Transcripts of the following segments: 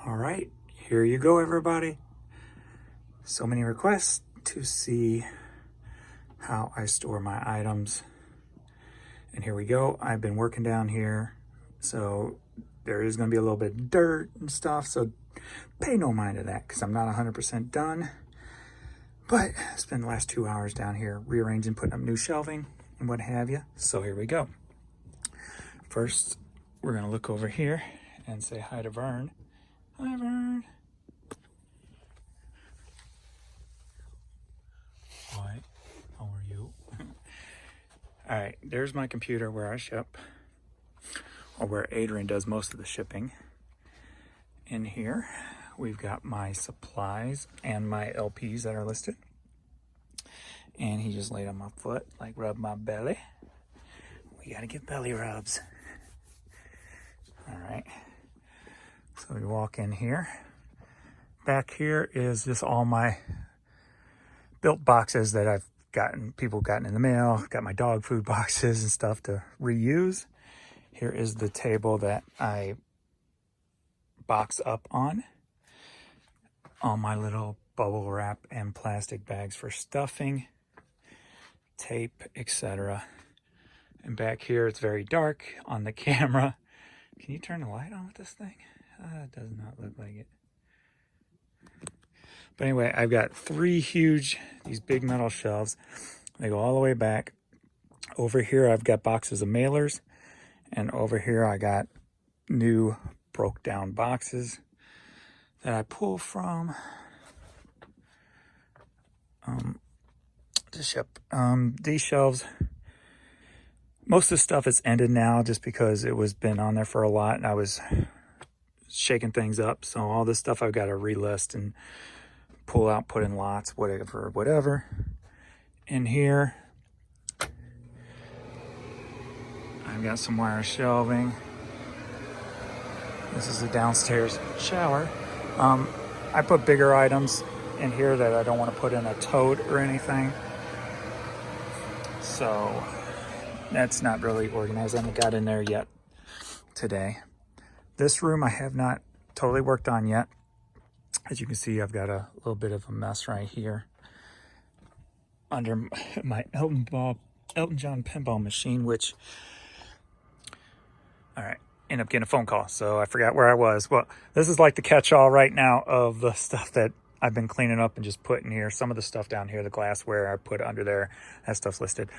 All right, here you go, everybody. So many requests to see how I store my items. And here we go. I've been working down here, so there is going to be a little bit of dirt and stuff, so pay no mind to that because I'm not 100% done. But I spent the last 2 hours down here rearranging, putting up new shelving and what have you. So here we go. First, we're going to look over here and say hi to Vern. Hi, Vern. Hi, how are you? All right, there's my computer where I ship, or where Adrian does most of the shipping. In here, we've got my supplies and my LPs that are listed. And he just laid on my foot, like rub my belly. We gotta get belly rubs. All right, so we walk in here. Back here is just all my built boxes that I've gotten, people gotten in the mail. Got my dog food boxes and stuff to reuse. Here is the table that I box up on. All my little bubble wrap and plastic bags for stuffing, tape, etc. And back here it's very dark on the camera. Can you turn the light on with this thing? It does not look like it. But anyway, I've got these big metal shelves. They go all the way back. Over here I've got boxes of mailers, and over here I got new broke down boxes that I pull from to ship. These shelves, most of the stuff is ended now just because it was been on there for a lot and I was shaking things up. So all this stuff I've got to relist and pull out, put in lots, whatever. In here, I've got some wire shelving. This is the downstairs shower. I put bigger items in here that I don't want to put in a tote or anything. So that's not really organized. I haven't got in there yet today. This room I have not totally worked on yet. As you can see, I've got a little bit of a mess right here under my Elton John pinball machine, which, all right, end up getting a phone call, so I forgot where I was. Well, this is like the catch-all right now of the stuff that I've been cleaning up and just putting here. Some of the stuff down here, the glassware I put under there, that stuff's listed.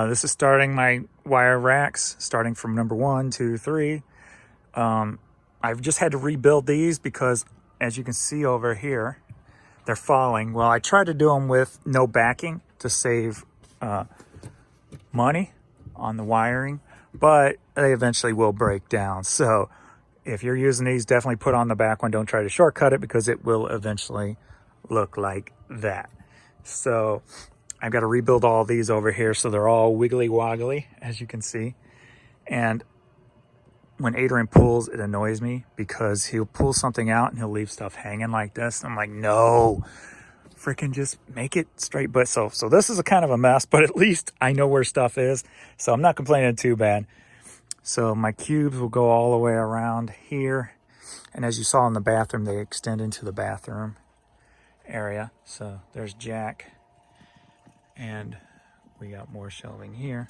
This is starting my wire racks, starting from number 1, 2, 3. I've just had to rebuild these because, as you can see over here, they're falling. Well, I tried to do them with no backing to save money on the wiring, but they eventually will break down. So if you're using these, definitely put on the back one. Don't try to shortcut it because it will eventually look like that. So I've got to rebuild all these over here so they're all wiggly woggly, as you can see. And when Adrian pulls, it annoys me because he'll pull something out and he'll leave stuff hanging like this. I'm like, no, freaking just make it straight. But so this is a kind of a mess, but at least I know where stuff is. So I'm not complaining too bad. So my cubes will go all the way around here. And as you saw in the bathroom, they extend into the bathroom area. So there's Jack. And we got more shelving here.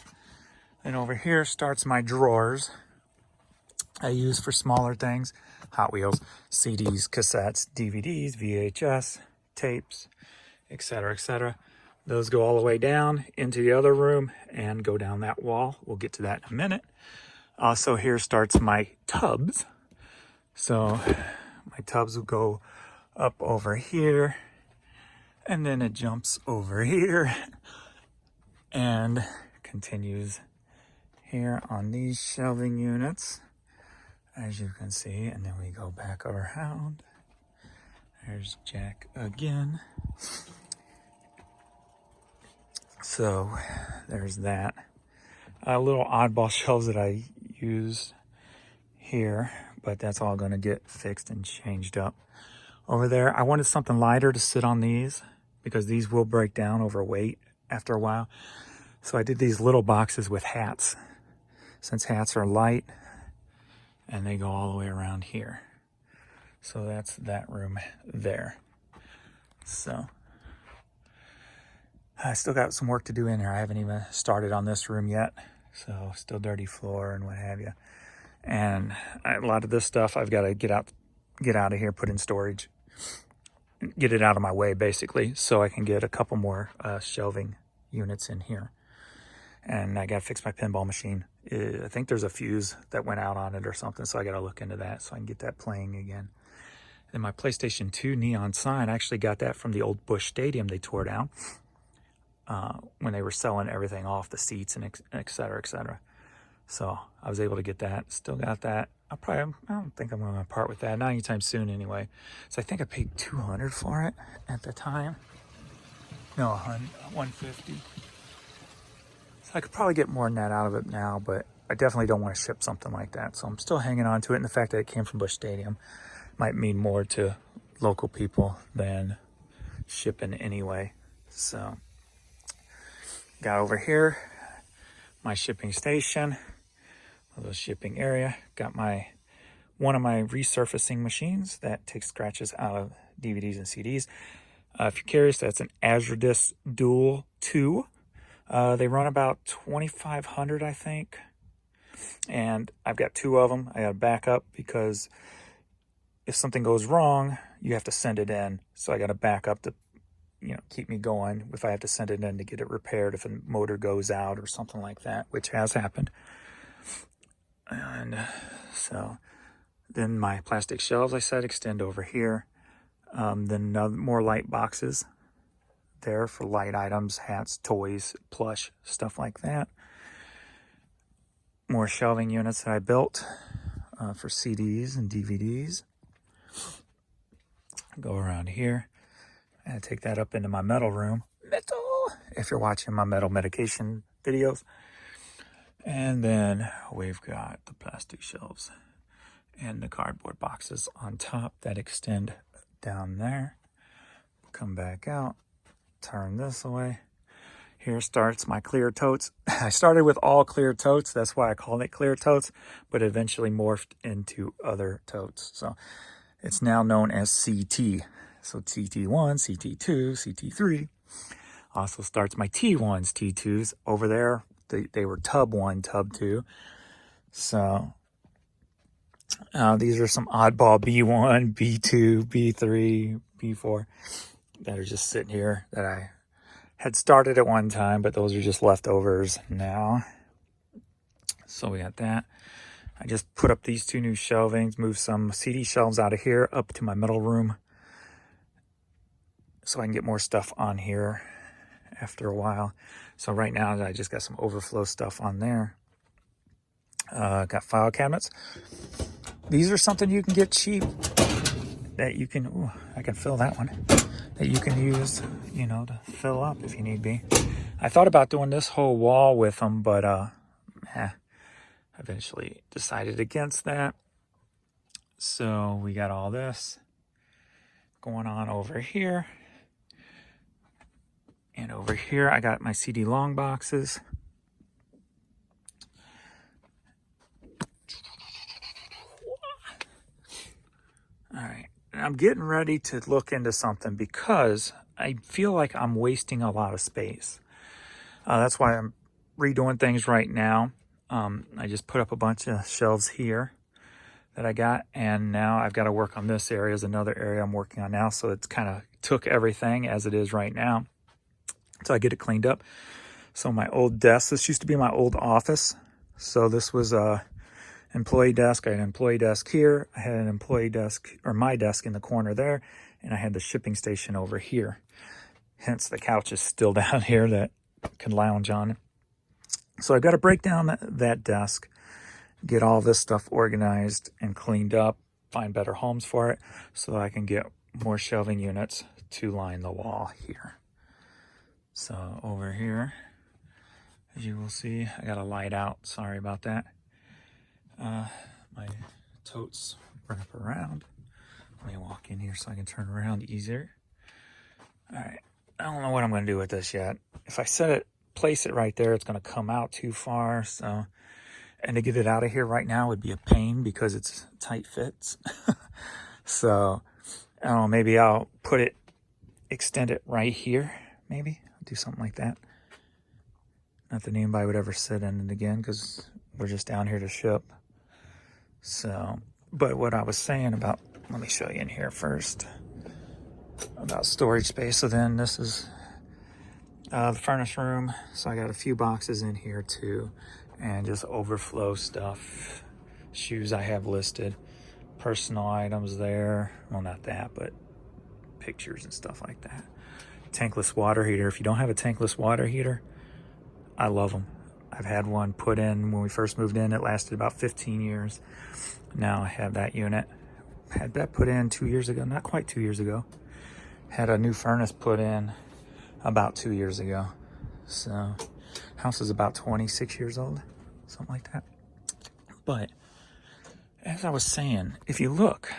And over here starts my drawers I use for smaller things. Hot Wheels, CDs, cassettes, DVDs, VHS, tapes, etc., etc. Those go all the way down into the other room and go down that wall. We'll get to that in a minute. Also, here starts my tubs. So my tubs will go up over here, and then it jumps over here and continues here on these shelving units, as you can see. And then we go back around. There's Jack again. So there's that. Little oddball shelves that I use here, but that's all going to get fixed and changed up. Over there, I wanted something lighter to sit on these because these will break down over weight after a while. So I did these little boxes with hats, since hats are light, and they go all the way around here. So that's that room there. So I still got some work to do in here. I haven't even started on this room yet. So still dirty floor and what have you. And a lot of this stuff I've got to get out of here, put in storage, get it out of my way basically, so I can get a couple more shelving units in here. And I got to fix my pinball machine. I think there's a fuse that went out on it or something, so I got to look into that so I can get that playing again. And my PlayStation 2 neon sign, I actually got that from the old Busch Stadium they tore down when they were selling everything off, the seats and et cetera, et cetera. So I was able to get that. Still got that. I don't think I'm going to part with that. Not anytime soon anyway. So I think I paid $200 for it at the time. No, $150. So I could probably get more than that out of it now, but I definitely don't want to ship something like that. So I'm still hanging on to it. And the fact that it came from Busch Stadium might mean more to local people than shipping anyway. So got over here, my shipping station, a little shipping area. Got one of my resurfacing machines that takes scratches out of DVDs and CDs. If you're curious, that's an Azure Dual 2. They run about $2,500, I think. And I've got two of them. I got a backup because if something goes wrong, you have to send it in. So I got a backup to, keep me going if I have to send it in to get it repaired if a motor goes out or something like that, which has happened. And so then my plastic shelves, I said, extend over here. Then more light boxes there for light items, hats, toys, plush, stuff like that. More shelving units that I built for CDs and DVDs. Go around here and take that up into my metal room. Metal! If you're watching my metal medication videos. And then we've got the plastic shelves and the cardboard boxes on top that extend down there. Come back out, turn this away. Here starts my clear totes. I started with all clear totes. That's why I called it clear totes, but eventually morphed into other totes. So it's now known as CT. So CT1, CT2, CT3. Also starts my T1s, T2s. Over there, they were tub 1, tub 2. So these are some oddball B1, B2, B3, B4 that are just sitting here that I had started at one time, but those are just leftovers now. So we got that. I just put up these two new shelvings, moved some CD shelves out of here up to my metal room so I can get more stuff on here after a while. So right now I just got some overflow stuff on there. Got file cabinets. These are something you can get cheap that you can, I can fill that one, that you can use, to fill up if you need be. I thought about doing this whole wall with them, but eventually decided against that. So we got all this going on over here. And over here, I got my CD long boxes. All right, I'm getting ready to look into something because I feel like I'm wasting a lot of space. That's why I'm redoing things right now. I just put up a bunch of shelves here that I got, and now I've got to work on this area. Is another area I'm working on now, so it's kind of took everything as it is right now. So I get it cleaned up. So my old desk, this used to be my old office. So this was a employee desk. I had an employee desk here. I had an employee desk, or my desk in the corner there. And I had the shipping station over here. Hence the couch is still down here that I can lounge on. So I've got to break down that desk, get all this stuff organized and cleaned up, find better homes for it so I can get more shelving units to line the wall here. So over here, as you will see, I got a light out. Sorry about that. My totes wrap around. Let me walk in here so I can turn around easier. All right. I don't know what I'm going to do with this yet. If I place it right there, it's going to come out too far. So, and to get it out of here right now would be a pain because it's tight fits. So I don't know, maybe I'll extend it right here. Maybe I'll do something like that. Not that anybody would ever sit in it again, because we're just down here to ship. So, but what I was saying about, let me show you in here first, about storage space. So then this is the furnace room. So I got a few boxes in here too, and just overflow stuff. Shoes I have listed, personal items there. Well, not that, but pictures and stuff like that. Tankless water heater. If you don't have a tankless water heater, I love them. I've had one put in when we first moved in. It lasted about 15 years. Now I have that unit. Had that put in 2 years ago, not quite 2 years ago. Had a new furnace put in about 2 years ago. So house is about 26 years old, something like that. But as I was saying, if you look,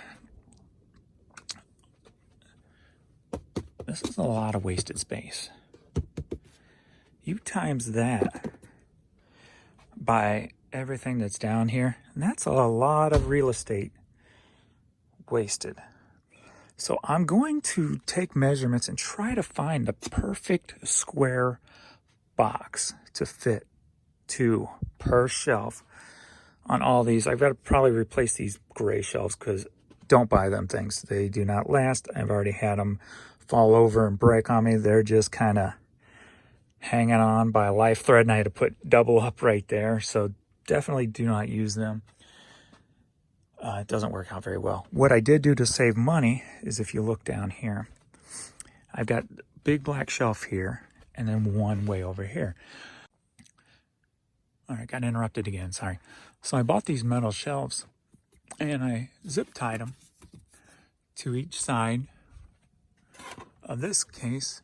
this is a lot of wasted space. You times that by everything that's down here, and that's a lot of real estate wasted. So I'm going to take measurements and try to find the perfect square box to fit 2 per shelf on all these. I've got to probably replace these gray shelves, because don't buy them things. They do not last. I've already had them fall over and break on me. They're just kind of hanging on by a life thread, and I had to put double up right there. So definitely do not use them. It doesn't work out very well. What I did do to save money is, if you look down here, I've got a big black shelf here and then one way over here. All right, got interrupted again, sorry. So I bought these metal shelves and I zip tied them to each side of this case,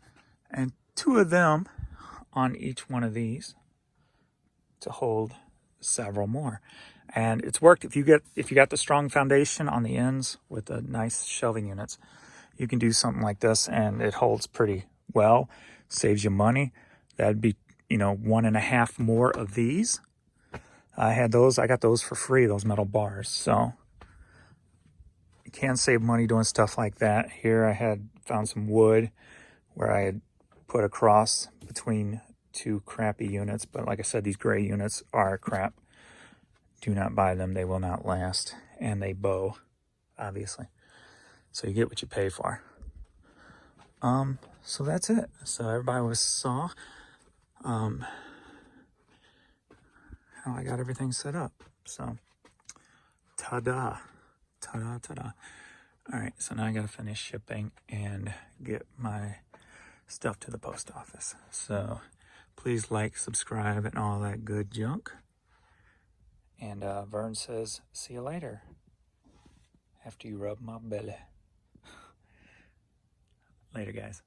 and 2 of them on each one of these to hold several more. And it's worked. If you got the strong foundation on the ends with the nice shelving units, you can do something like this and it holds pretty well, saves you money. That'd be, 1.5 more of these. I got those for free, those metal bars. So you can save money doing stuff like that. Here I had found some wood where I had put a cross between 2 crappy units, but like I said, these gray units are crap. Do not buy them. They will not last, and they bow, obviously. So you get what you pay for. So that's it. So everybody saw how I got everything set up. So ta-da, ta-da, ta-da. All right, so now I gotta finish shipping and get my stuff to the post office. So please like, subscribe, and all that good junk. And Vern says, see you later, after you rub my belly. Later, guys.